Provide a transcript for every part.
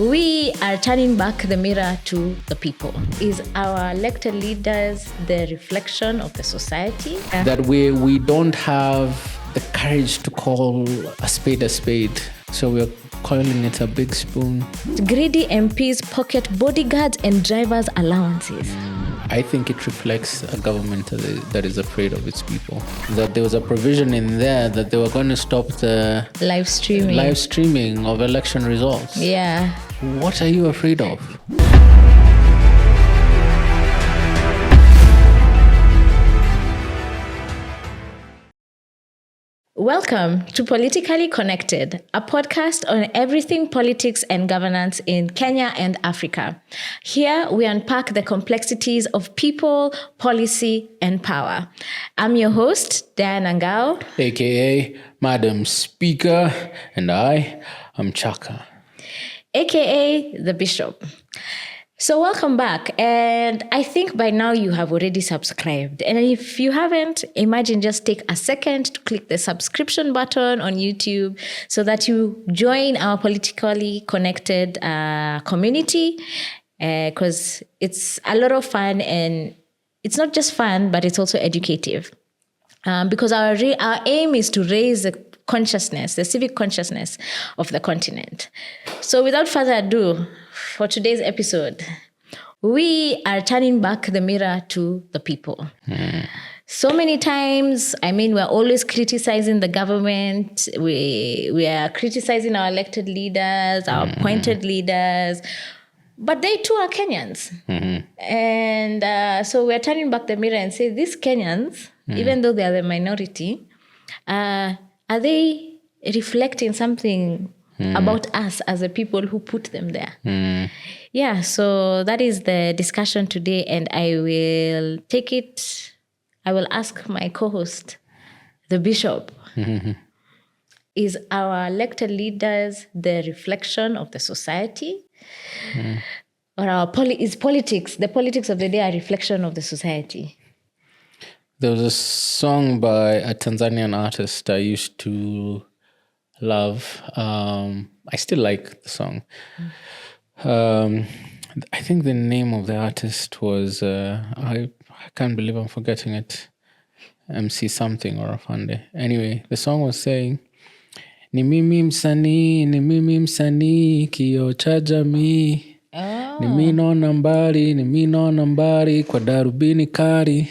We are turning back the mirror to the people. Is our elected leaders the reflection of the society? That we don't have the courage to call a spade a spade. So we're calling it a big spoon. Greedy MPs pocket bodyguards and drivers' allowances. I think it reflects a government that is afraid of its people. That there was a provision in there that they were going to stop the live streaming of election results. Yeah. What are you afraid of? Welcome to Politically Connected, a podcast on everything politics and governance in Kenya and Africa. Here we unpack the complexities of people, policy, and power. I'm your host, Diana Ngao, aka Madam Speaker, and I am Chaka, aka the Bishop. So welcome back, and I think by now you have already subscribed. And if you haven't, imagine just take a second to click the subscription button on YouTube so that you join our Politically Connected community, because it's a lot of fun, and it's not just fun, but it's also educative. Because our aim is to raise the consciousness, the civic consciousness of the continent. So without further ado, for today's episode, we are turning back the mirror to the people. So many times, we're always criticizing the government. We are criticizing our elected leaders, our appointed leaders, but they too are Kenyans. And so we're turning back the mirror and say, these Kenyans, even though they are the minority, are they reflecting something about us as the people who put them there? Yeah, so that is the discussion today, and I will ask my co-host, the Bishop, is our elected leaders the reflection of the society? Or the politics of the day a reflection of the society? There was a song by a Tanzanian artist I used to love. I still like the song. I think the name of the artist was, I can't believe I'm forgetting it, MC something or Afande. Anyway, the song was saying, ni mimi msanii, Kioo cha Jamii. Ni mimi naona mbali, kwa darubini kari.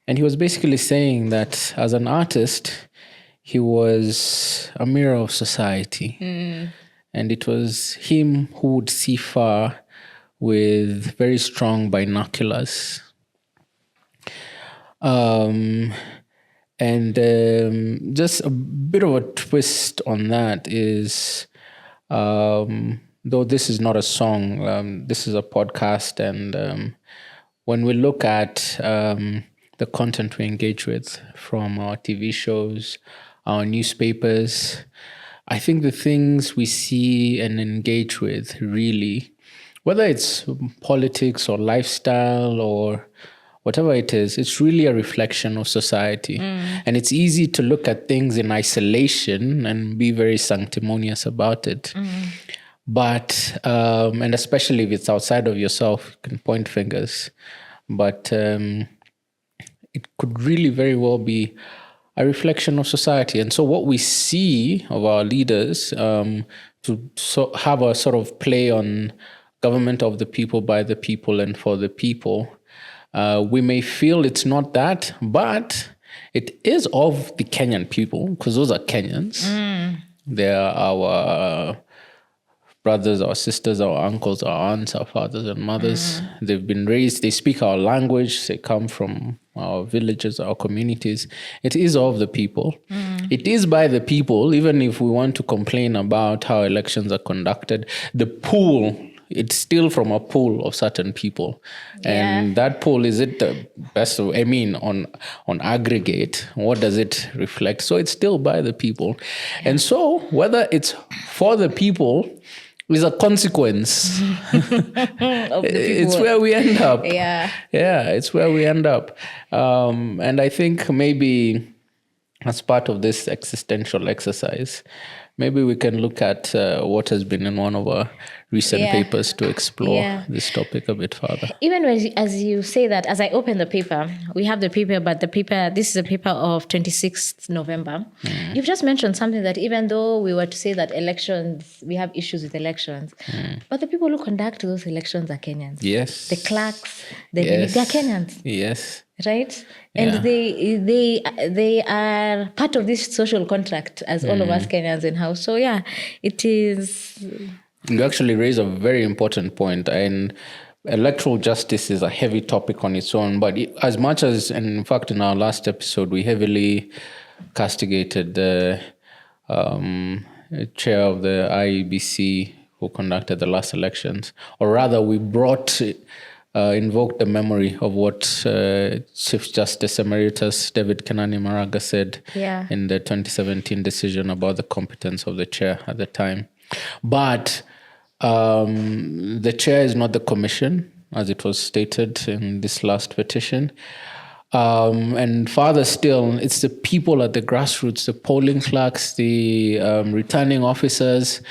And he was basically saying that as an artist, he was a mirror of society. And it was him who would see far with very strong binoculars. Just a bit of a twist on that is, though this is not a song, this is a podcast. And when we look at the content we engage with from our TV shows, our newspapers, I think the things we see and engage with really, whether it's politics or lifestyle or whatever it is, it's really a reflection of society. And it's easy to look at things in isolation and be very sanctimonious about it. But, and especially if it's outside of yourself, you can point fingers. But it could really very well be a reflection of society. And so what we see of our leaders, to have a sort of play on government of the people, by the people, and for the people, we may feel it's not that, but it is of the Kenyan people, because those are Kenyans. They are our brothers, our sisters, our uncles, our aunts, our fathers and mothers. They've been raised, they speak our language, they come from our villages, our communities. It is of the people. It is by the people, even if we want to complain about how elections are conducted. The pool, it's still from a pool of certain people. And that pool, is it the best of, on aggregate, what does it reflect? So it's still by the people. And so whether it's for the people is a consequence. It's where we end up. Yeah, it's where we end up. And I think maybe as part of this existential exercise, maybe we can look at what has been in one of our recent papers to explore this topic a bit further. Even as you say that, as I open the paper, we have the paper, but this is a paper of 26th November. You've just mentioned something that even though we were to say that we have issues with elections, but the people who conduct those elections are Kenyans. Yes. The clerks, they're Kenyans. Yes. Right? And they are part of this social contract as all of us Kenyans in house. So yeah, it is. You actually raise a very important point, and electoral justice is a heavy topic on its own. But as much as, and in fact, in our last episode, we heavily castigated the chair of the IEBC who conducted the last elections, or rather, we invoked the memory of what Chief Justice Emeritus David Kenani Maraga said in the 2017 decision about the competence of the chair at the time. But the chair is not the commission, as it was stated in this last petition. And further still, it's the people at the grassroots, the polling clerks, the returning officers,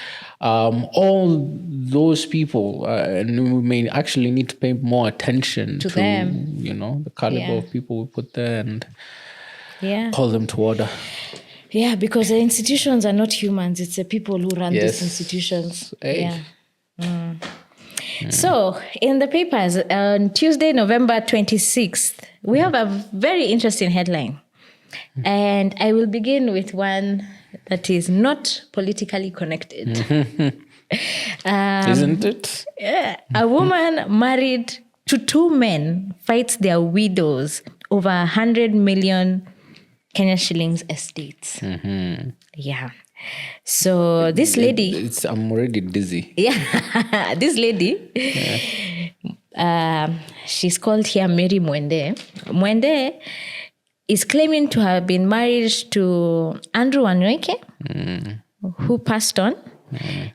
all those people, and we may actually need to pay more attention to them. The caliber of people we put there and call them to order. Yeah, because the institutions are not humans. It's the people who run these institutions. Hey. Yeah. So, in the papers, on Tuesday, November 26th, we have a very interesting headline. And I will begin with one that is not politically connected. Isn't it? A woman married to two men fights their widows over 100 million Kenya shillings estates. Yeah. So this lady... I'm already dizzy. Yeah. This lady, she's called here Mary Mwende. Mwende is claiming to have been married to Andrew Wanyweke, who passed on,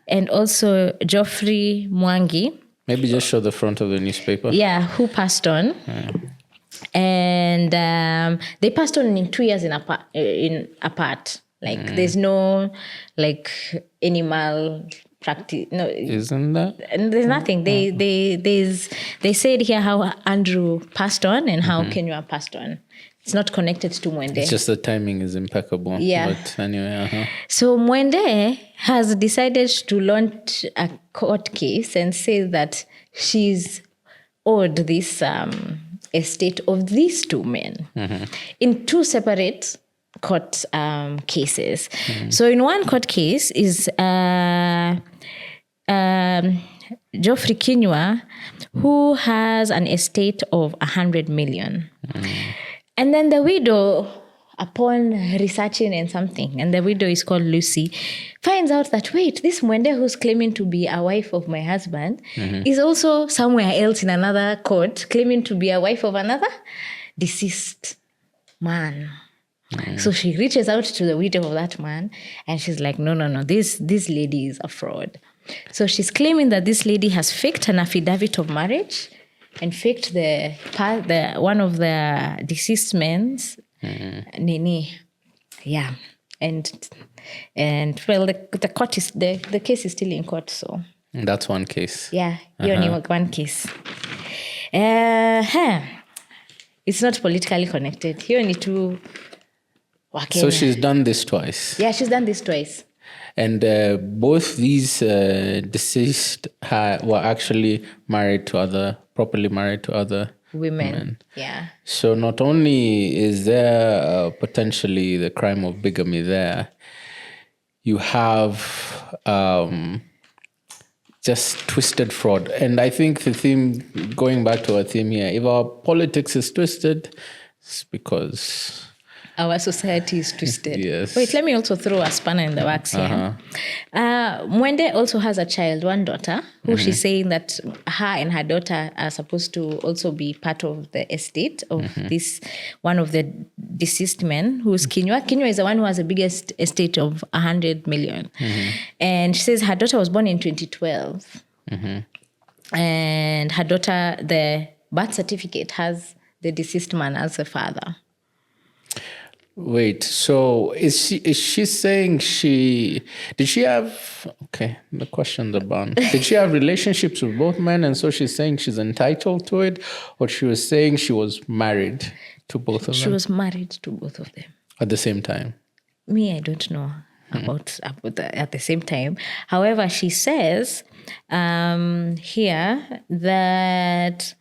and also Geoffrey Mwangi. Maybe just show the front of the newspaper. Yeah, who passed on. And they passed on in 2 years apart. Like there's no animal practice. No, isn't that? And there's nothing. They said here how Andrew passed on and how Kenya passed on. It's not connected to Mwende. It's just the timing is impeccable. Yeah. But anyway, So Mwende has decided to launch a court case and say that she's owed this estate of these two men in two separate court cases. So in one court case is Geoffrey Kinyua, who has an estate of 100 million. And then the widow, upon researching and something, and the widow is called Lucy, finds out that, wait, this Mwende who's claiming to be a wife of my husband is also somewhere else in another court claiming to be a wife of another deceased man. So she reaches out to the widow of that man and she's like, no, this lady is a fraud. So she's claiming that this lady has faked an affidavit of marriage and faked the one of the deceased men's nini. Yeah. And well, the court is the case is still in court, so that's one case. Yeah, only one case. It's not politically connected. Here only two. So she's done this twice. Yeah, she's done this twice. And both these deceased were actually properly married to other women. Yeah. So not only is there potentially the crime of bigamy there, you have just twisted fraud. And I think the theme, going back to our theme here, if our politics is twisted, it's because... our society is twisted. Yes. Wait, let me also throw a spanner in the works here. Mwende also has a child, one daughter, who she's saying that her and her daughter are supposed to also be part of the estate of this one of the deceased men, who's Kinyua. Kinyua is the one who has the biggest estate of 100 million. And she says her daughter was born in 2012. And her daughter, the birth certificate has the deceased man as the father. Wait, so is she saying did she have, okay, the question's abound. Did she have relationships with both men and so she's saying she's entitled to it, or she was saying she was married to both of She them was married to both of them. at the same time? Me, I don't know about at the same time. However, she says here that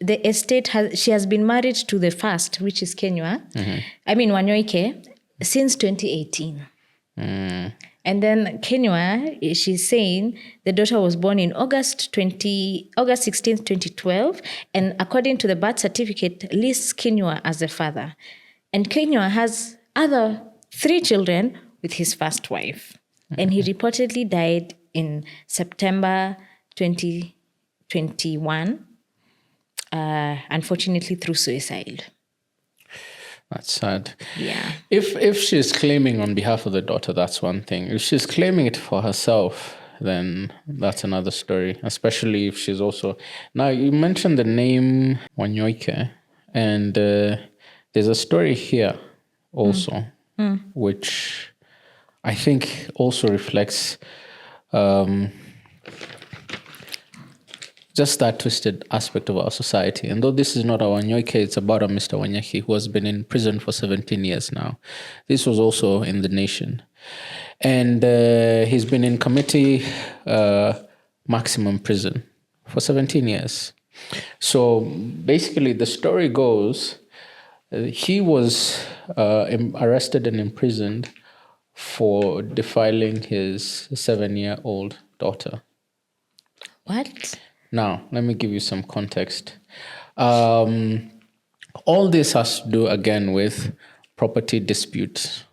the estate she has been married to the first, which is Kenya. I mean Wanyoike, since 2018. And then Kenya, she's saying the daughter was born in August 16th, 2012, and according to the birth certificate, lists Kenya as the father. And Kenya has other 3 children with his first wife. And he reportedly died in September 2021, unfortunately through suicide. That's sad. Yeah. If she's claiming on behalf of the daughter, that's one thing. If she's claiming it for herself, then that's another story, especially if she's also... Now, you mentioned the name Wanyoike, and there's a story here also, which I think also reflects just that twisted aspect of our society. And though this is not a Wanyoike, it's about a Mr. Wanyaki who has been in prison for 17 years now. This was also in The Nation. And he's been in committee maximum prison for 17 years. So basically the story goes, he was arrested and imprisoned for defiling his 7-year-old daughter. What? Now, let me give you some context. All this has to do, again, with property disputes.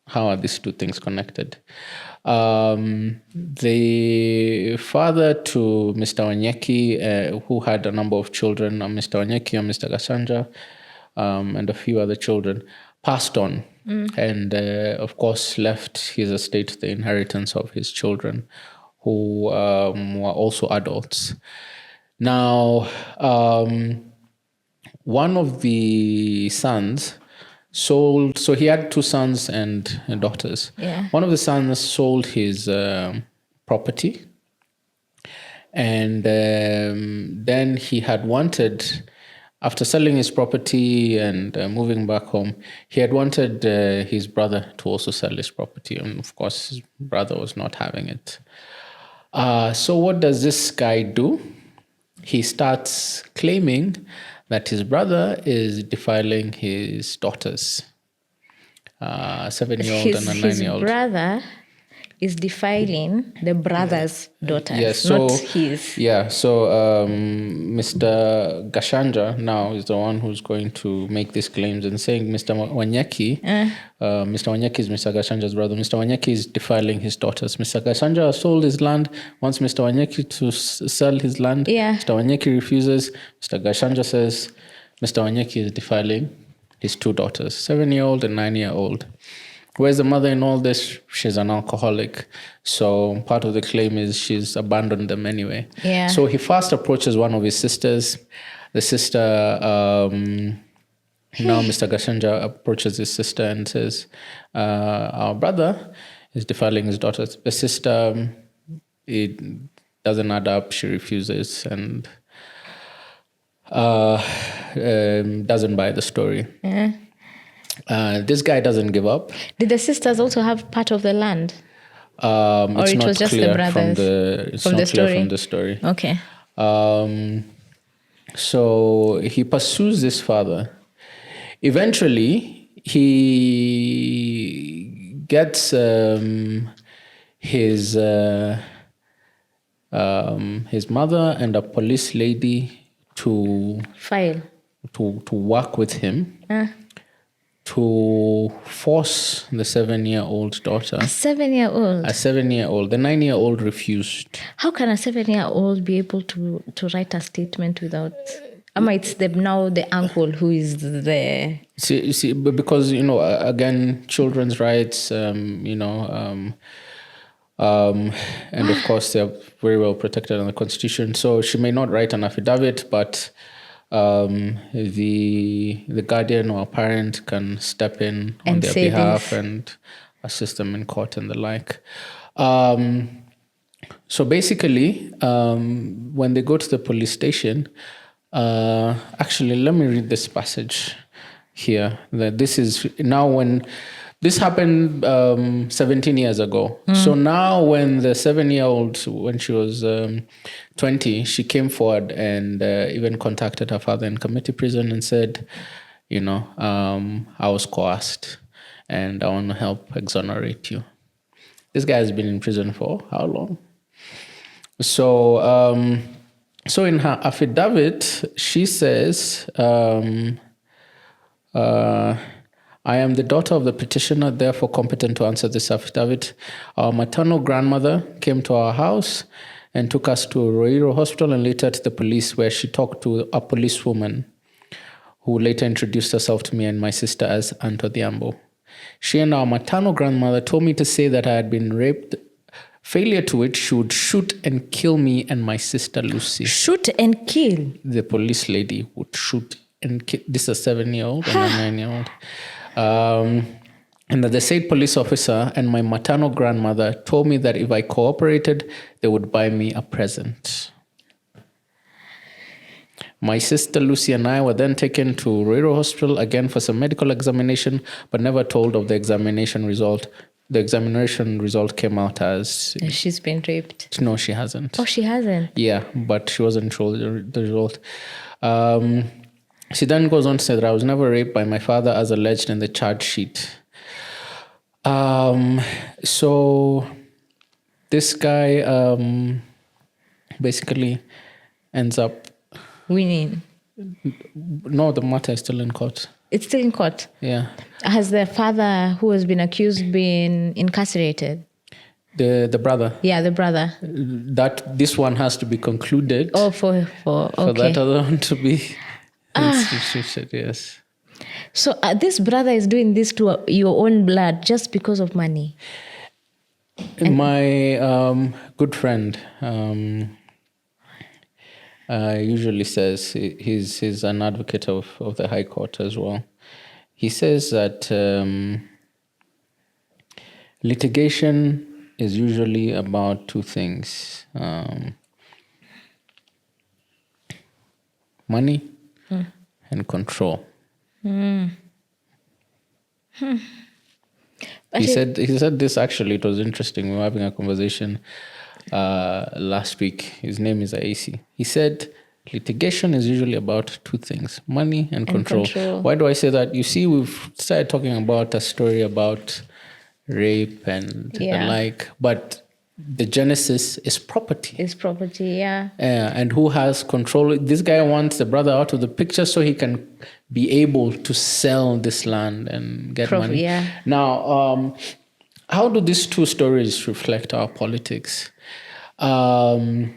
How are these two things connected? The father to Mr. Wanyeki, who had a number of children, Mr. Wanyeki and Mr. Gasanja, and a few other children, passed on and, of course, left his estate, the inheritance of his children, who were also adults. Now, one of the sons sold, so he had 2 sons and daughters. Yeah. One of the sons sold his property, and then he had wanted, after selling his property and moving back home, he had wanted his brother to also sell his property, and of course his brother was not having it. So what does this guy do? He starts claiming that his brother is defiling his daughters, 7-year-old and a 9-year-old. His brother is defiling the brother's daughters, Yeah, so, not his. Yeah, so Mr. Gashanja now is the one who's going to make these claims and saying Mr. Wanyeki, Mr. Wanyeki is Mr. Gashanja's brother. Mr. Wanyeki is defiling his daughters. Mr. Gashanja sold his land, wants Mr. Wanyeki to sell his land. Yeah. Mr. Wanyeki refuses. Mr. Gashanja says Mr. Wanyeki is defiling his 2 daughters, 7-year-old and 9-year-old. Where's the mother in all this? She's an alcoholic. So part of the claim is she's abandoned them anyway. Yeah. So he first approaches one of his sisters. The sister, now Mr. Gashanja approaches his sister and says, our brother is defiling his daughters. The sister, it doesn't add up. She refuses and doesn't buy the story. Yeah. This guy doesn't give up. Did the sisters also have part of the land? It's it not was just clear the brothers from the story? from the story. Okay. So he pursues this father. Eventually, he gets his mother and a police lady to work with him. To force the 7-year-old daughter. A 7-year-old? A 7-year-old. The 9-year-old refused. How can a 7-year-old be able to write a statement without... it's now the uncle who is the... See, because, again, children's rights, and of course they're very well protected in the Constitution. So she may not write an affidavit, but the guardian or parent can step in on And their say behalf this. and assist them in court and the like. So basically, when they go to the police station, actually, let me read this passage here. That this is now when this happened 17 years ago. So now, when the 7-year-old, when she was 20, she came forward and even contacted her father in community prison and said, I was coerced and I want to help exonerate you. This guy has been in prison for how long? So, in her affidavit, she says, I am the daughter of the petitioner, therefore competent to answer this affidavit. Our maternal grandmother came to our house and took us to Roiro Hospital and later to the police, where she talked to a policewoman who later introduced herself to me and my sister as Anto Diambo. She and our maternal grandmother told me to say that I had been raped. Failure to which she would shoot and kill me and my sister Lucy. Shoot and kill? The police lady would shoot and kill. This is a 7-year-old and a 9-year-old. And that the said police officer and my maternal grandmother told me that if I cooperated, they would buy me a present. My sister Lucy and I were then taken to Roiro Hospital again for some medical examination, but never told of the examination result. The examination result came out as... She's been raped. No, she hasn't. Oh, she hasn't? Yeah, but she wasn't told the result. She then goes on to say that I was never raped by my father as alleged in the charge sheet. So this guy basically ends up... winning. No, the matter is still in court. It's still in court? Yeah. Has the father who has been accused been incarcerated? The brother. Yeah, the brother. That this one has to be concluded. Oh, for that other one to be instituted, yes. So this brother is doing this to your own blood just because of money? My good friend usually says he's an advocate of the High Court as well. He says that litigation is usually about two things: money and control. He said this, actually, it was interesting. We were having a conversation last week. His name is AC. He said litigation is usually about two things: money and control. Why do I say that? You see, we've started talking about a story about rape and the like, but the genesis is property. It's property, yeah. And who has control? This guy wants the brother out of the picture so he can be able to sell this land and get money. Yeah. Now, how do these two stories reflect our politics? And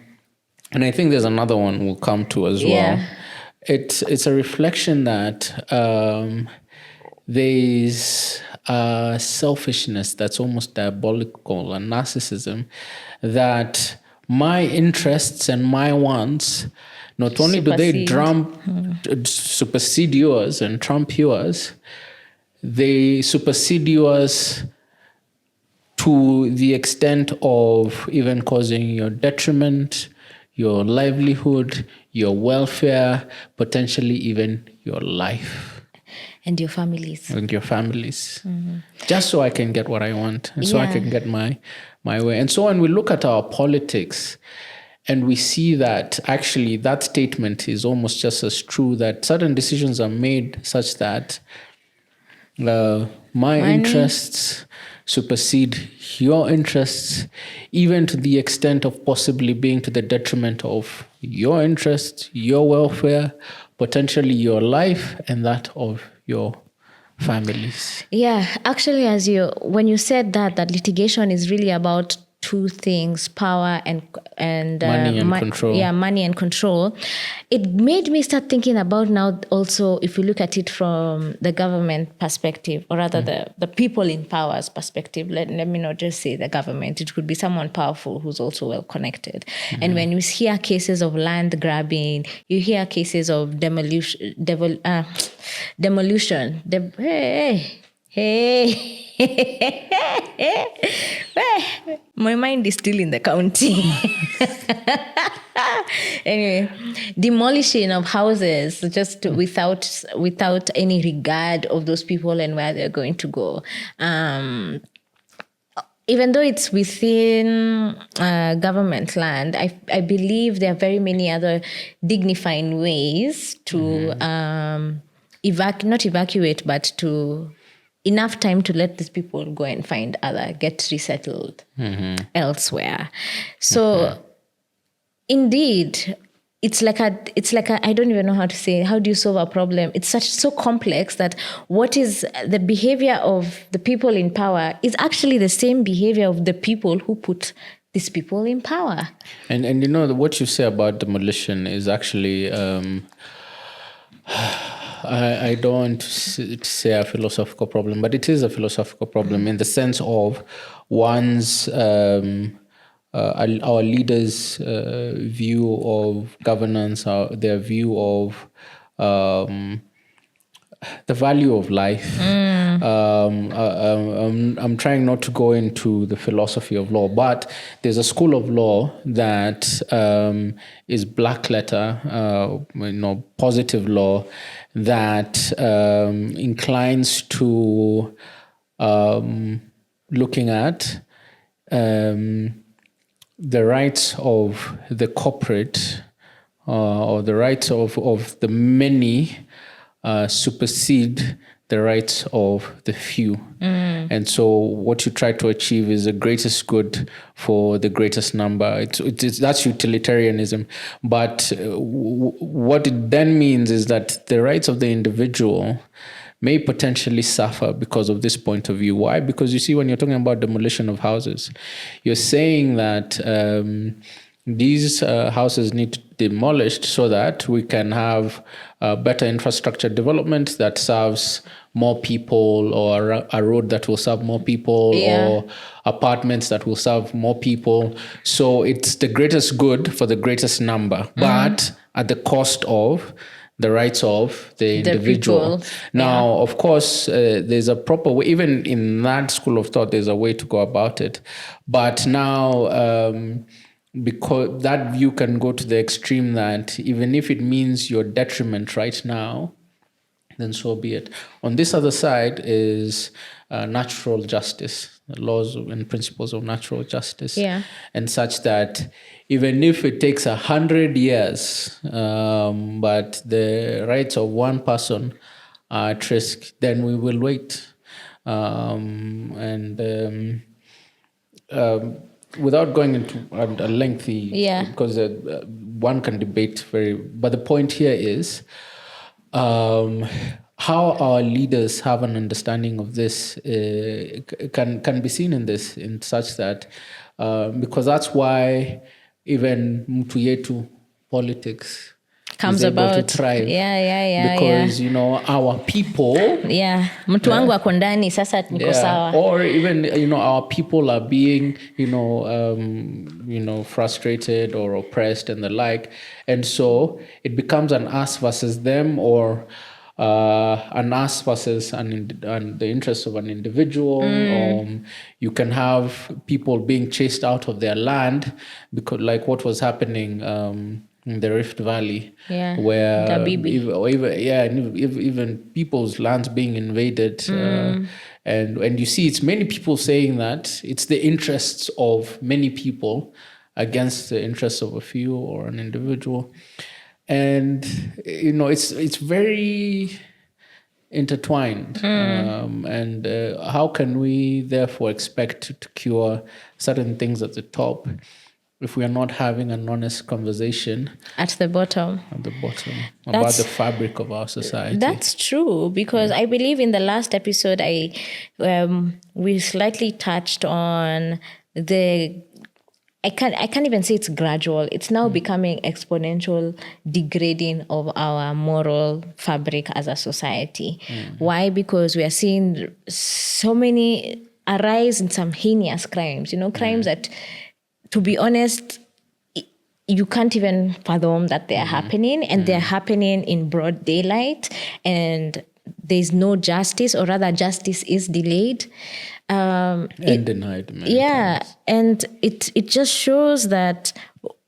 I think there's another one we'll come to as well. It's a reflection that there's selfishness that's almost diabolical, and narcissism, that my interests and my wants, not only do they supersede yours and trump yours, they supersede yours to the extent of even causing your detriment, your livelihood, your welfare, potentially even your life. And your families. Mm-hmm. Just so I can get what I want, and so I can get my way. And so when we look at our politics and we see that actually that statement is almost just as true, that certain decisions are made such that my interests supersede your interests, even to the extent of possibly being to the detriment of your interests, your welfare, potentially your life, and that of your families. Yeah, actually, when you said that litigation is really about two things, power and Money and control. Yeah, money and control. It made me start thinking about now also, if you look at it from the government perspective, or rather the people in power's perspective, let me not just say the government, it could be someone powerful who's also well connected. And when you hear cases of land grabbing, you hear cases of demolition, hey. My mind is still in the county. Anyway, demolition of houses just without any regard of those people and where they're going to go. Even though it's within government land, I believe there are very many other dignifying ways to not evacuate, but to enough time to let these people go and find get resettled elsewhere. So indeed, it's like a I don't even know how to say, how do you solve a problem? It's so complex that what is the behavior of the people in power is actually the same behavior of the people who put these people in power. And you know, what you say about demolition is actually I don't want to say a philosophical problem, but it is a philosophical problem in the sense of one's our leaders' view of governance, their view of the value of life. I'm trying not to go into the philosophy of law, but there's a school of law that is black letter, positive law, that inclines to looking at the rights of the corporate or the rights of the many supersede the rights of the few. And so what you try to achieve is the greatest good for the greatest number. That's utilitarianism. But what it then means is that the rights of the individual may potentially suffer because of this point of view. Why? Because you see, when you're talking about demolition of houses, you're saying that these houses need to be demolished so that we can have better infrastructure development that serves more people, or a road that will serve more people, or apartments that will serve more people. So it's the greatest good for the greatest number, but at the cost of the rights of the individual. Now, of course, there's a proper way, even in that school of thought, there's a way to go about it. But now, because that view can go to the extreme that even if it means your detriment right now, then so be it. On this other side is natural justice, the laws and principles of natural justice, and such that even if it takes 100 years, but the rights of one person are at risk, then we will wait. Without going into a lengthy, because one can debate but the point here is how our leaders have an understanding of this can be seen in such that because that's why even mtu yetu politics comes is able about to thrive. Because our people mtu wangu ako ndani sasa niko sawa, or even our people are being frustrated or oppressed and the like, and so it becomes an us versus them, or an us versus the interests of an individual. You can have people being chased out of their land because, like what was happening in the Rift Valley, where even people's lands being invaded, and you see, it's many people saying that it's the interests of many people against the interests of a few or an individual. And it's very intertwined. And how can we therefore expect to cure certain things at the top if we are not having an honest conversation at the bottom about the fabric of our society? That's true, because I believe in the last episode we slightly touched on the I can't even say it's gradual. It's now becoming exponential degrading of our moral fabric as a society. Why? Because we are seeing so many arise in some heinous crimes, crimes that, to be honest, you can't even fathom that they are happening, and they're happening in broad daylight, and there's no justice, or rather justice is delayed. And denied many times. And it just shows that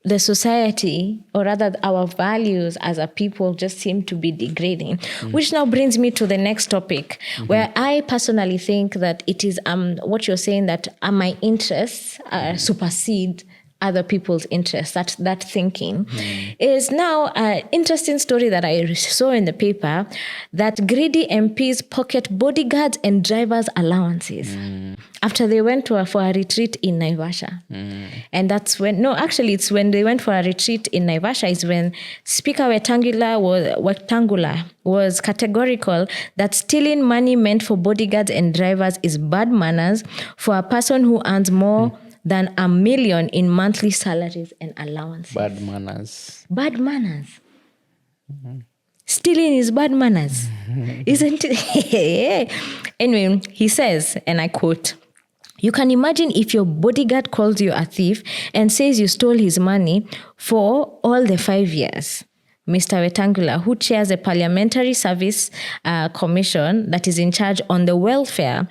the society, or rather our values as a people, just seem to be degrading. Which now brings me to the next topic, where I personally think that it is what you're saying, that my interests supersede other people's interests. That thinking is now an interesting story that I saw in the paper, that greedy MPs pocket bodyguards and drivers' allowances after they went for a retreat in Naivasha. And that's when, no, actually it's when they went for a retreat in Naivasha is when Speaker Wetangula was categorical that stealing money meant for bodyguards and drivers is bad manners for a person who earns more than $1 million in monthly salaries and allowances. Bad manners. Bad manners. Stealing is bad manners, isn't it? Anyway, he says, and I quote, "You can imagine if your bodyguard calls you a thief and says you stole his money for all the 5 years." Mr. Wetangula, who chairs a parliamentary service commission that is in charge on the welfare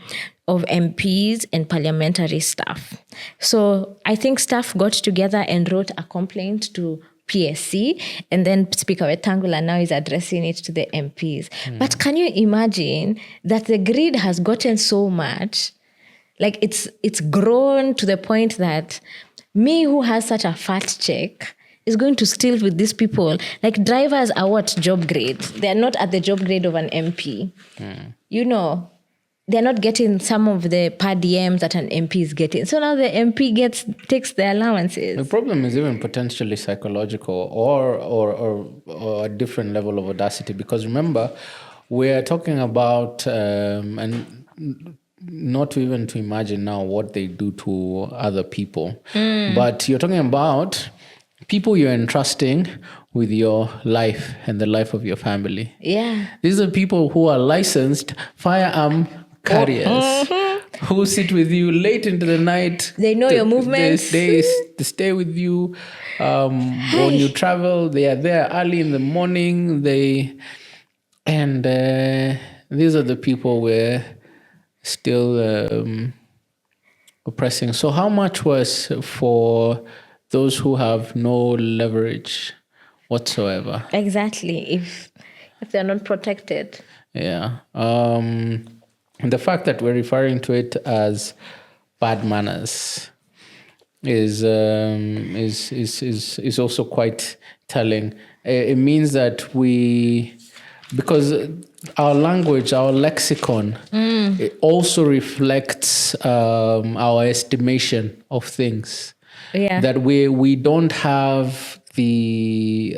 of MPs and parliamentary staff. So I think staff got together and wrote a complaint to PSC, and then Speaker Wetangula now is addressing it to the MPs. But can you imagine that the greed has gotten so much, like it's grown to the point that me, who has such a fat check, is going to steal with these people. Like, drivers are what job grade? They're not at the job grade of an MP. They're not getting some of the per diems that an MP is getting. So now the MP takes the allowances. The problem is even potentially psychological or a different level of audacity. Because remember, we're talking about, and not even to imagine now what they do to other people. But you're talking about people you're entrusting with your life and the life of your family. Yeah. These are people who are licensed firearm carriers who sit with you late into the night. They know your movements. They stay with you when you travel. They are there early in the morning. These are the people we're still oppressing. So how much was for those who have no leverage whatsoever? Exactly. If they're not protected. Yeah. And the fact that we're referring to it as bad manners is also quite telling. It means that because our language, our lexicon, it also reflects our estimation of things. Yeah. That we don't have the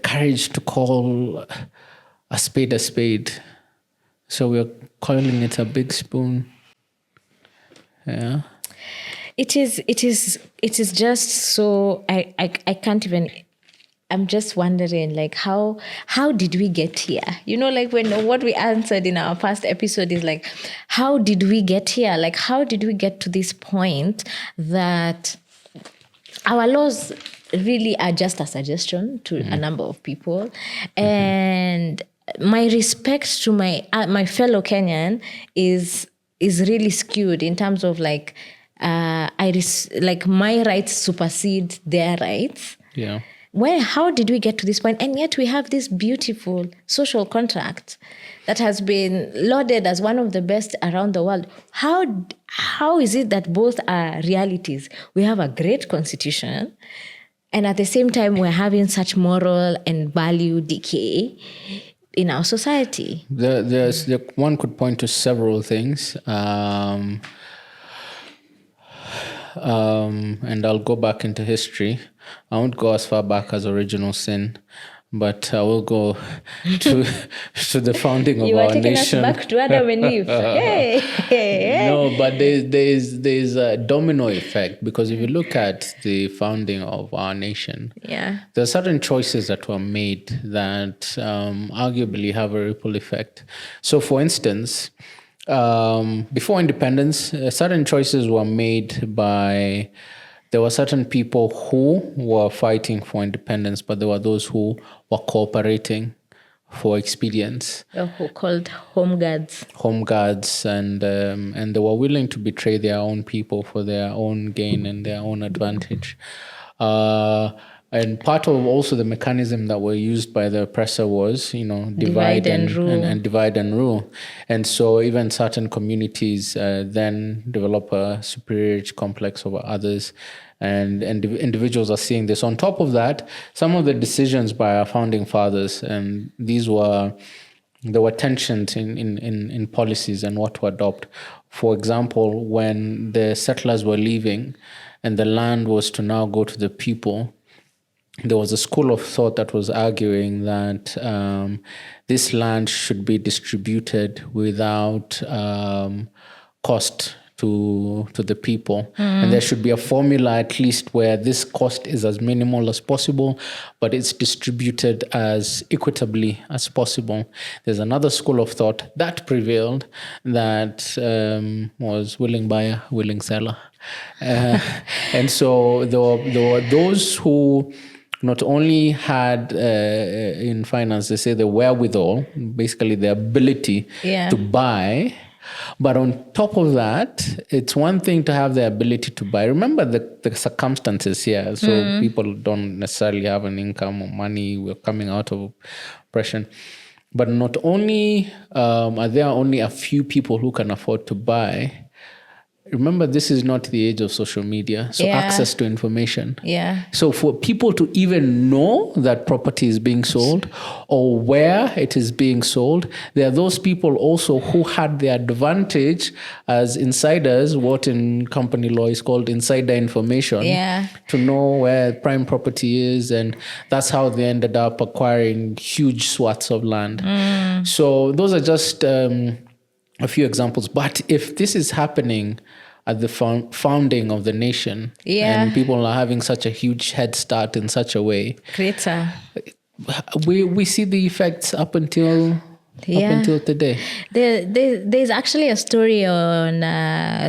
courage to call a spade. So we're calling it a big spoon. Yeah. It is just so I can't even. I'm just wondering, like, how did we get here? Like, what we answered in our past episode is like, how did we get here? Like, how did we get to this point that our laws really are just a suggestion to a number of people? And my respect to my fellow Kenyan is really skewed in terms of like, my rights supersede their rights. Yeah. How did we get to this point? And yet we have this beautiful social contract that has been lauded as one of the best around the world. How is it that both are realities? We have a great constitution, and at the same time, we're having such moral and value decay in our society. One could point to several things. And I'll go back into history. I won't go as far back as original sin, but I will go to the founding of You our are taking nation. us back to Adam and Eve. Hey. No, but there's a domino effect, because if you look at the founding of our nation, Yeah. there are certain choices that were made that arguably have a ripple effect. So, for instance, before independence, certain choices were made by. There were certain people who were fighting for independence, but there were those who were cooperating for expedience. Who called home guards. Home guards, and they were willing to betray their own people for their own gain and their own advantage. And part of also the mechanism that were used by the oppressor was, divide and rule. And divide and rule. And so even certain communities then develop a superiority complex over others. And individuals are seeing this. On top of that, some of the decisions by our founding fathers, and there were tensions in policies and what to adopt. For example, when the settlers were leaving and the land was to now go to the people, there was a school of thought that was arguing that this land should be distributed without cost to the people. And there should be a formula at least where this cost is as minimal as possible, but it's distributed as equitably as possible. There's another school of thought that prevailed that was willing buyer, willing seller. And so there were those who not only had in finance, they say the wherewithal, basically the ability to buy, but on top of that, it's one thing to have the ability to buy. Remember the circumstances here. So people don't necessarily have an income or money. We're coming out of oppression. But not only are there only a few people who can afford to buy, remember, this is not the age of social media, so access to information. Yeah. So for people to even know that property is being sold or where it is being sold, there are those people also who had the advantage as insiders, what in company law is called insider information, to know where prime property is, and that's how they ended up acquiring huge swaths of land. So those are just a few examples. But if this is happening at the founding of the nation, and people are having such a huge head start in such a way, we see the effects up until today. There's actually a story on,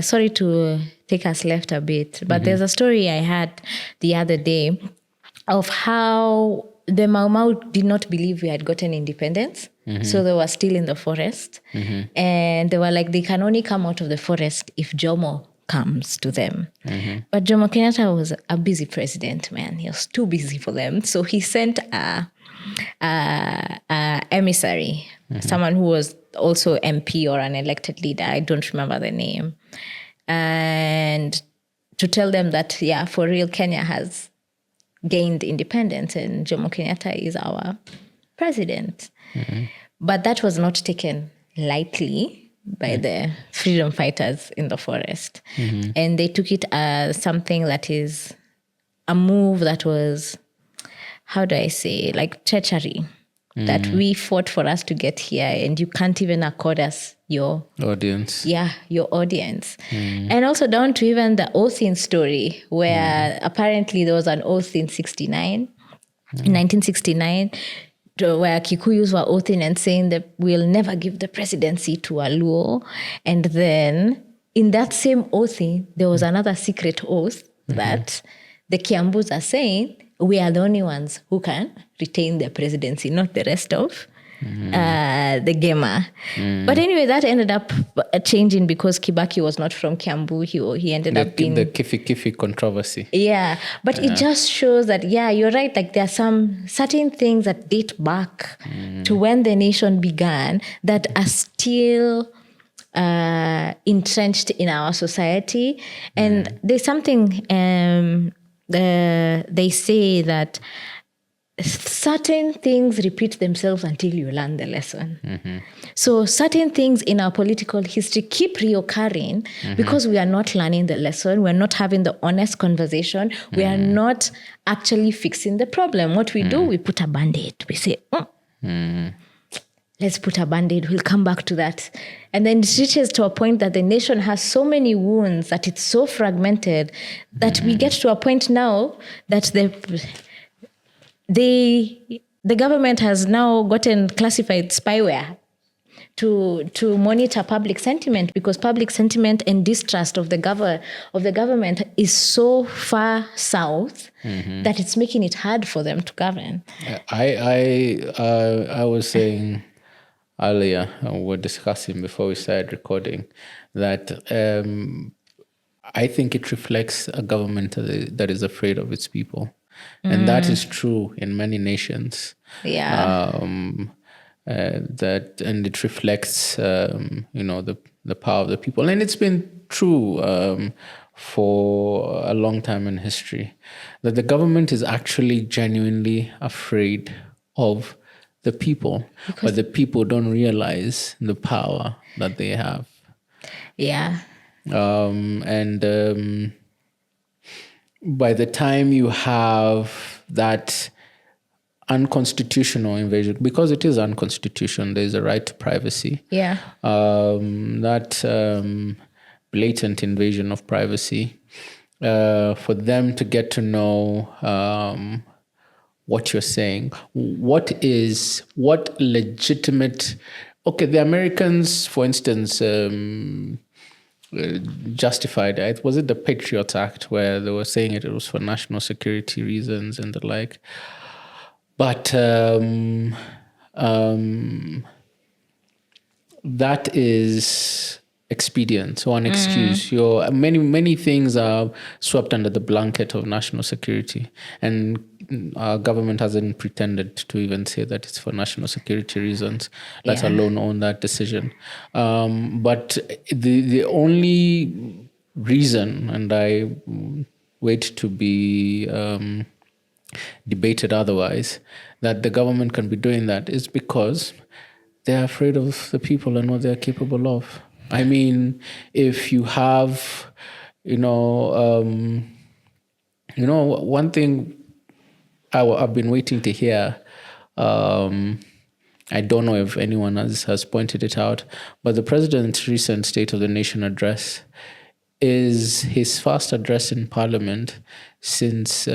sorry to take us left a bit, but there's a story I had the other day of how the Mau Mau did not believe we had gotten independence. So they were still in the forest. And they were like, they can only come out of the forest if Jomo comes to them. But Jomo Kenyatta was a busy president, man. He was too busy for them. So he sent a emissary, someone who was also MP or an elected leader. I don't remember the name. And to tell them that, for real, Kenya has gained independence and Jomo Kenyatta is our president. But that was not taken lightly by the freedom fighters in the forest. And they took it as something that is a move that was, how do I say, like treachery. That we fought for us to get here and you can't even accord us your audience. Yeah, your audience. And also down to even the oathing story where apparently there was an oath in 1969, where Kikuyus were oathing and saying that we'll never give the presidency to a Luo. And then in that same oathing, there was another secret oath that the Kiambus are saying, we are the only ones who can retain the presidency, not the rest of the Gema. But anyway, that ended up changing because Kibaki was not from Kiambu. He ended up being... The Kifi controversy. Yeah, but it just shows that, you're right. Like there are some certain things that date back to when the nation began that are still entrenched in our society. And there's something... they say that certain things repeat themselves until you learn the lesson. So certain things in our political history keep reoccurring because we are not learning the lesson. We're not having the honest conversation. We are not actually fixing the problem. What we do, we put a Band-Aid. We say, let's put a Band-Aid. We'll come back to that. And then it reaches to a point that the nation has so many wounds, that it's so fragmented, that we get to a point now that the government has now gotten classified spyware to monitor public sentiment, because public sentiment and distrust of the government is so far south that it's making it hard for them to govern. I was saying earlier, we were discussing before we started recording, that I think it reflects a government that is afraid of its people. And that is true in many nations. Yeah. That, and it reflects, the power of the people. And it's been true for a long time in history, that the government is actually genuinely afraid of the people, but the people don't realize the power that they have. Yeah. And by the time you have that unconstitutional invasion, because it is unconstitutional, there's a right to privacy. Yeah. That blatant invasion of privacy, for them to get to know what you're saying, what legitimate. Okay, the Americans, for instance, justified it. Was it the Patriot Act, where they were saying it was for national security reasons and the like? But that is expedient, one excuse. Your many things are swept under the blanket of national security, and our government hasn't pretended to even say that it's for national security reasons, let alone own that decision. But the only reason, and I wait to be debated otherwise, that the government can be doing that is because they're afraid of the people and what they're capable of. I mean, if you have, one thing I've been waiting to hear, I don't know if anyone else has pointed it out, but the president's recent State of the Nation address is his first address in Parliament since...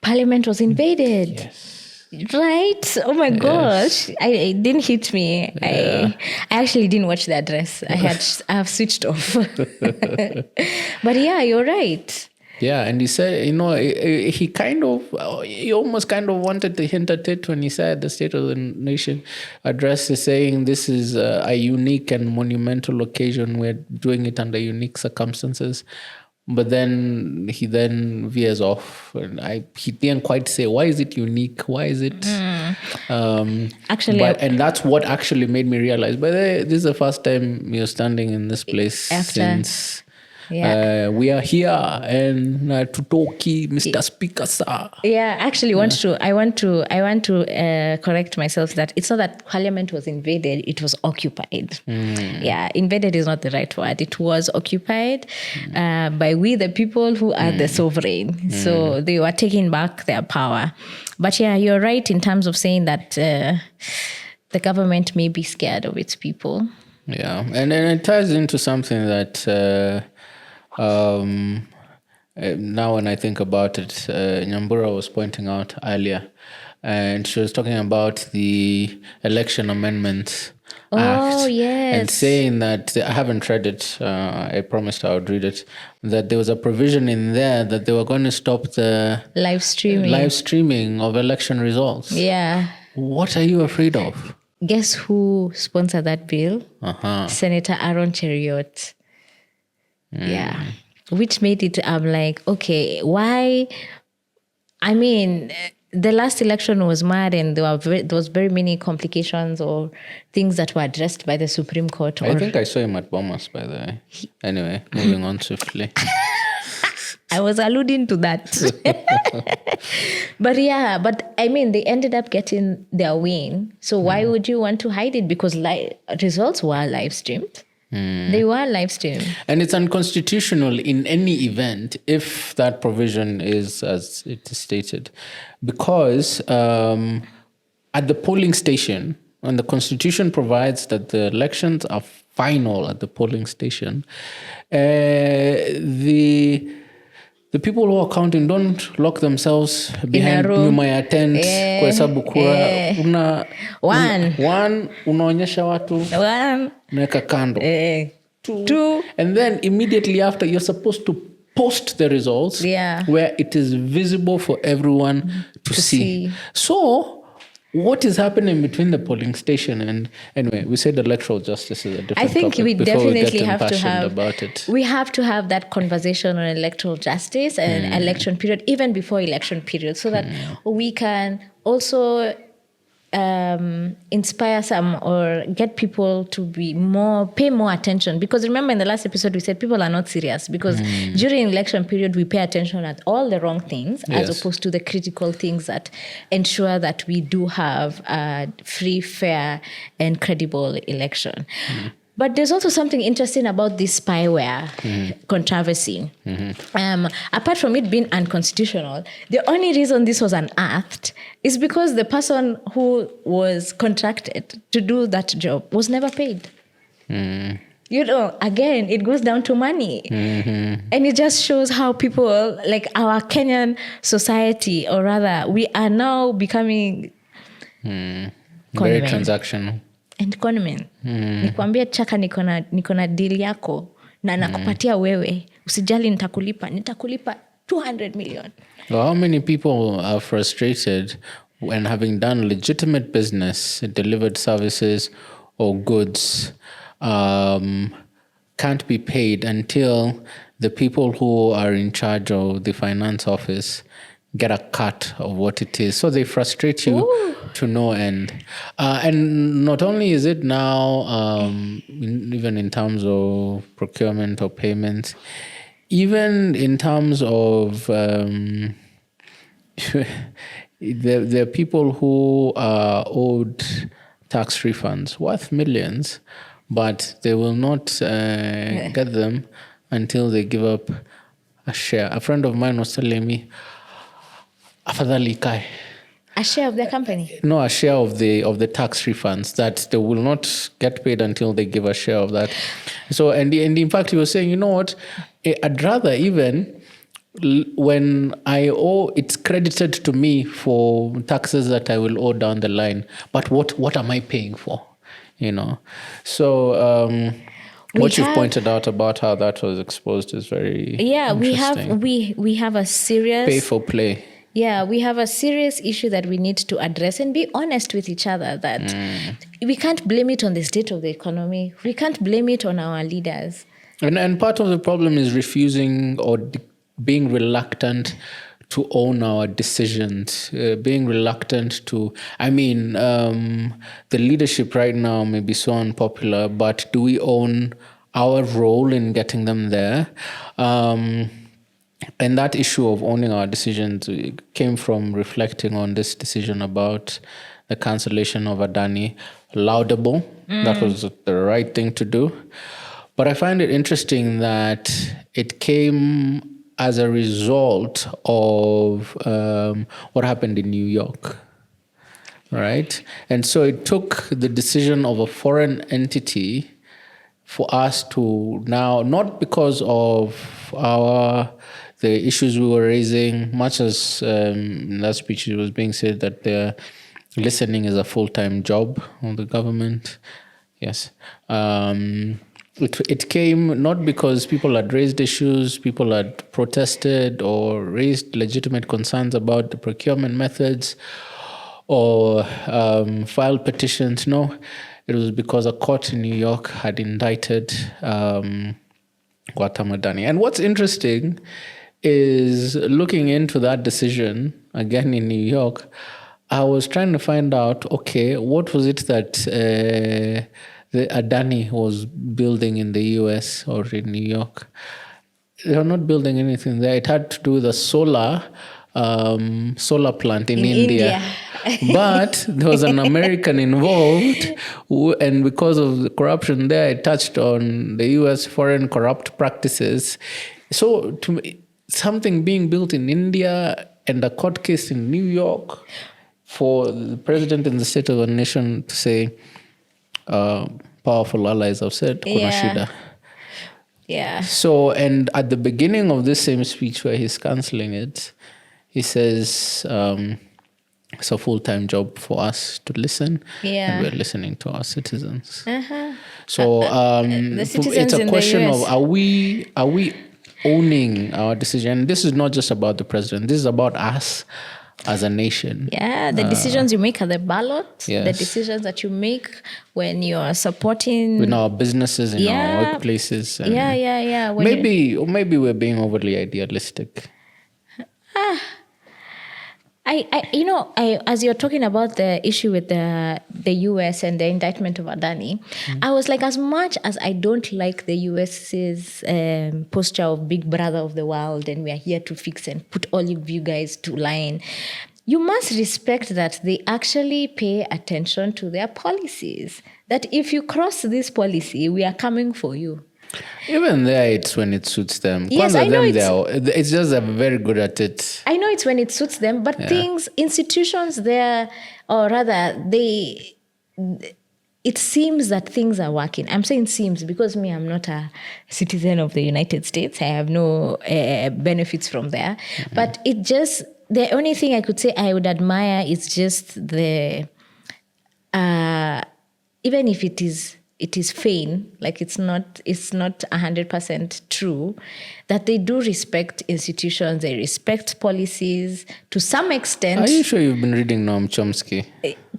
Parliament was invaded. Yes. Right? Oh my gosh. It didn't hit me. Yeah. I actually didn't watch the address. I have switched off. But yeah, you're right. Yeah, and he said, he almost wanted to hint at it when he said the State of the Nation address is saying this is a unique and monumental occasion. We're doing it under unique circumstances. But then he veers off, and he didn't quite say, why is it unique? Why is it? And that's what actually made me realize, but this is the first time you're standing in this place since we are here, and Tutoki, Mr. Speaker, sir. Yeah, actually, I want to correct myself that it's not that Parliament was invaded; it was occupied. Yeah, invaded is not the right word. It was occupied by we, the people who are the sovereign. So they were taking back their power. But yeah, you're right in terms of saying that the government may be scared of its people. Yeah, and then it ties into something that. Now when I think about it, Nyambura was pointing out earlier, and she was talking about the Election Amendments Act. Oh, yes. And saying that, I haven't read it, I promised I would read it, that there was a provision in there that they were going to stop the live streaming of election results. Yeah. What are you afraid of? Guess who sponsored that bill? Senator Aaron Cheriot. Yeah, which made it, I'm like, okay, why? I mean, the last election was mad, and there was very many complications or things that were addressed by the Supreme Court. I think I saw him at Bomas, by the way. Anyway, moving on swiftly. I was alluding to that. But I mean, they ended up getting their win. So why would you want to hide it? Because results were live streamed. They were live streamed. And it's unconstitutional in any event if that provision is as it is stated. Because at the polling station, and the Constitution provides that the elections are final at the polling station, the people who are counting don't lock themselves behind nyuma ya tent kuhesabu kura. One, unaonyesha watu, unaweka kando. Two, and then immediately after, you're supposed to post the results where it is visible for everyone to see. So what is happening between the polling station and anyway, we said electoral justice is a different topic. I think we definitely have to have about it. We have to have that conversation on electoral justice and election period, even before election period, so that we can also inspire some or get people to pay more attention. Because remember in the last episode we said people are not serious because during election period we pay attention at all the wrong things as opposed to the critical things that ensure that we do have a free, fair and credible election. But there's also something interesting about this spyware controversy. Apart from it being unconstitutional, the only reason this was unearthed is because the person who was contracted to do that job was never paid. You know, again, it goes down to money. And it just shows how people, like our Kenyan society, or rather, we are now becoming very transactional. And conmen. Nikwambia Chaka niko na deal yako na nakupatia wewe. Usijali nitakulipa 200 million. Well, how many people are frustrated when having done legitimate business, delivered services or goods, can't be paid until the people who are in charge of the finance office get a cut of what it is. So they frustrate you to no end. And not only is it now, even in terms of procurement or payments, even in terms of there are people who are owed tax refunds worth millions, but they will not get them until they give up a share. A friend of mine was telling me, afadhali kai. A share of the company? No, a share of the tax refunds that they will not get paid until they give a share of that. So, and in fact, he was saying, you know what, I'd rather even when I owe, it's credited to me for taxes that I will owe down the line. But what am I paying for? You know, so what you've pointed out about how that was exposed is very interesting. we have a serious pay for play. Yeah, we have a serious issue that we need to address and be honest with each other that we can't blame it on the state of the economy. We can't blame it on our leaders. And part of the problem is refusing or being reluctant to own our decisions, being reluctant to, the leadership right now may be so unpopular, but do we own our role in getting them there? And that issue of owning our decisions came from reflecting on this decision about the cancellation of Adani. Laudable. That was the right thing to do. But I find it interesting that it came as a result of what happened in New York, right? And so it took the decision of a foreign entity for us to now, not because of the issues we were raising, much as in that speech it was being said that the listening is a full-time job of the government. Yes. It came not because people had raised issues, people had protested or raised legitimate concerns about the procurement methods or filed petitions. No, it was because a court in New York had indicted Adani. And what's interesting is looking into that decision, again in New York, I was trying to find out, okay, what was it that the Adani was building in the US or in New York? They're not building anything there. It had to do with a solar plant in India. But there was an American involved, and because of the corruption there, it touched on the U.S. foreign corrupt practices. So, something being built in India and a court case in New York for the president and the state of a nation to say, powerful allies have said, kuna shida. Yeah. So, and at the beginning of this same speech where he's cancelling it, he says it's a full-time job for us to listen, and we're listening to our citizens. So the citizens it's a question in the of are we owning our decision? This is not just about the president. This is about us as a nation. Yeah, the decisions you make at the ballot, Yes. the decisions that you make when you're supporting in our businesses, in our workplaces. And maybe we're being overly idealistic. I as you're talking about the issue with the US and the indictment of Adani, I was like, as much as I don't like the US's posture of big brother of the world and we are here to fix and put all of you guys to line, you must respect that they actually pay attention to their policies. That if you cross this policy, we are coming for you. Even there, it's when it suits them. Yes, I know it's just they're very good at it. I know it's when it suits them, but institutions there, or rather, it seems that things are working. I'm saying seems because I'm not a citizen of the United States. I have no benefits from there. Mm-hmm. But the only thing I could say I would admire is just even if it is vain, like it's not 100% true, that they do respect institutions, they respect policies to some extent. Are you sure you've been reading Noam Chomsky?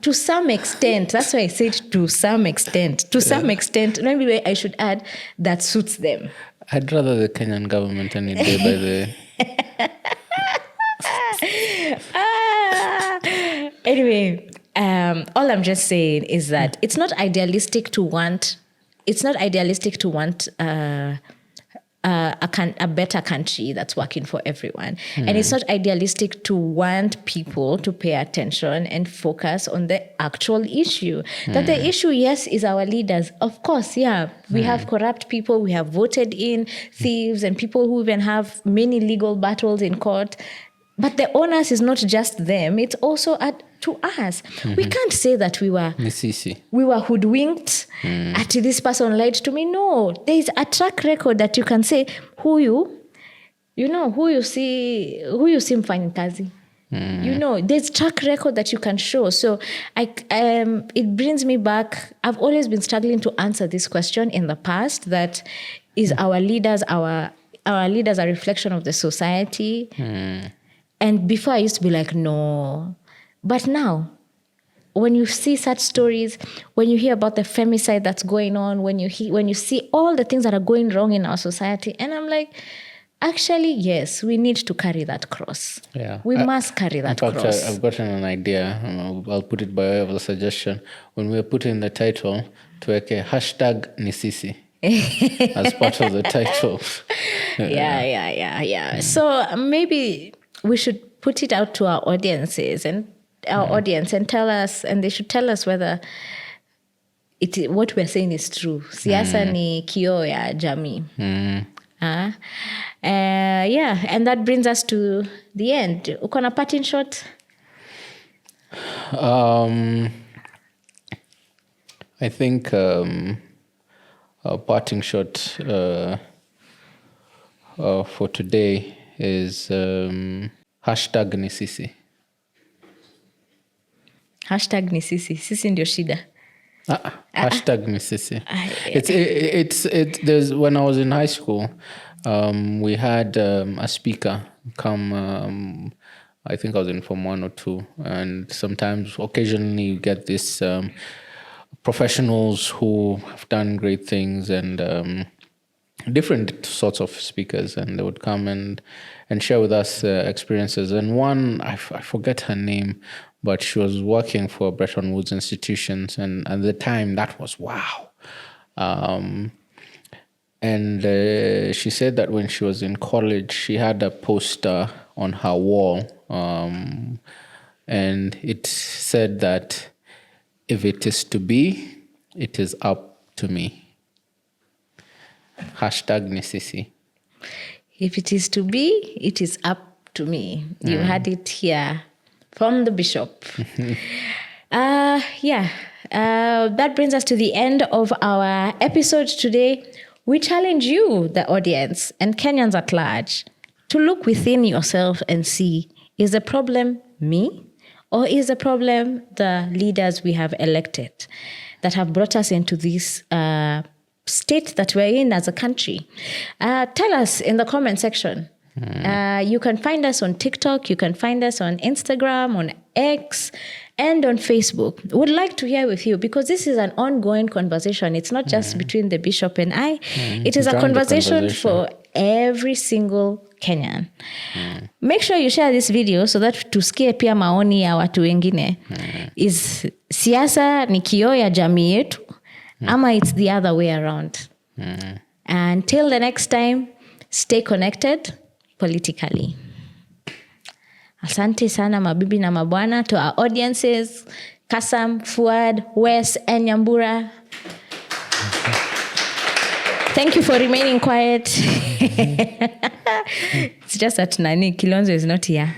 To some extent. That's why I said to some extent. To some extent, maybe I should add, that suits them. I'd rather the Kenyan government any day by the... Anyway, all I'm just saying is that it's not idealistic to want a better country that's working for everyone. And it's not idealistic to want people to pay attention and focus on the actual issue. That the issue, yes, is our leaders. Of course, we have corrupt people, we have voted in thieves and people who even have many legal battles in court. But the onus is not just them, it's also to us. We can't say that we were hoodwinked, at this person lied to me. No, there is a track record that you can say who you see mfanyikazi. There's track record that you can show. So it brings me back. I've always been struggling to answer this question in the past, that is our leaders a reflection of the society? And before I used to be like, no. But now, when you see such stories, when you hear about the femicide that's going on, when you see all the things that are going wrong in our society, and I'm like, actually, yes, we need to carry that cross. Yeah. We must carry that cross. In fact, I've gotten an idea. I'll put it by way of a suggestion. When we're putting the title, tuweke #nisisi. As part of the title. Yeah. So maybe we should put it out to our audiences and audience and tell us, and they should tell us whether what we're saying is true. Siasa ni kioo ya jamii. And that brings us to the end. Uko na parting shot? I think a parting shot for today is #nisisi. #nisisi. Sisi ndio shida. #nisisi. It's there's when I was in high school, we had a speaker come. I think I was in Form 1 or 2, and occasionally you get this professionals who have done great things and different sorts of speakers, and they would come and share with us experiences. And one, I forget her name, but she was working for Bretton Woods institutions, and at the time that was wow. And she said that when she was in college, she had a poster on her wall. And it said that if it is to be, it is up to me. #Nisisi. If it is to be, it is up to me. You had it here from the bishop. That brings us to the end of our episode today. We challenge you, the audience, and Kenyans at large, to look within yourself and see, is the problem me? Or is the problem the leaders we have elected that have brought us into this state that we're in as a country? Tell us in the comment section. You can find us on TikTok, you can find us on Instagram, on X, and on Facebook. Would like to hear with you, because this is an ongoing conversation. It's not just between the bishop and I. It is a conversation for every single Kenyan. Make sure you share this video so that tusikie pia maoni ya watu wengine. Is siasa ni kioo ya jamii yetu, ama it's the other way around? Until the next time, stay connected politically. Asante sana mabibi na mabwana, to our audiences, Kasam, Fuad, Wes, and Nyambura. Thank you for remaining quiet. It's just that Nani Kilonzo is not here.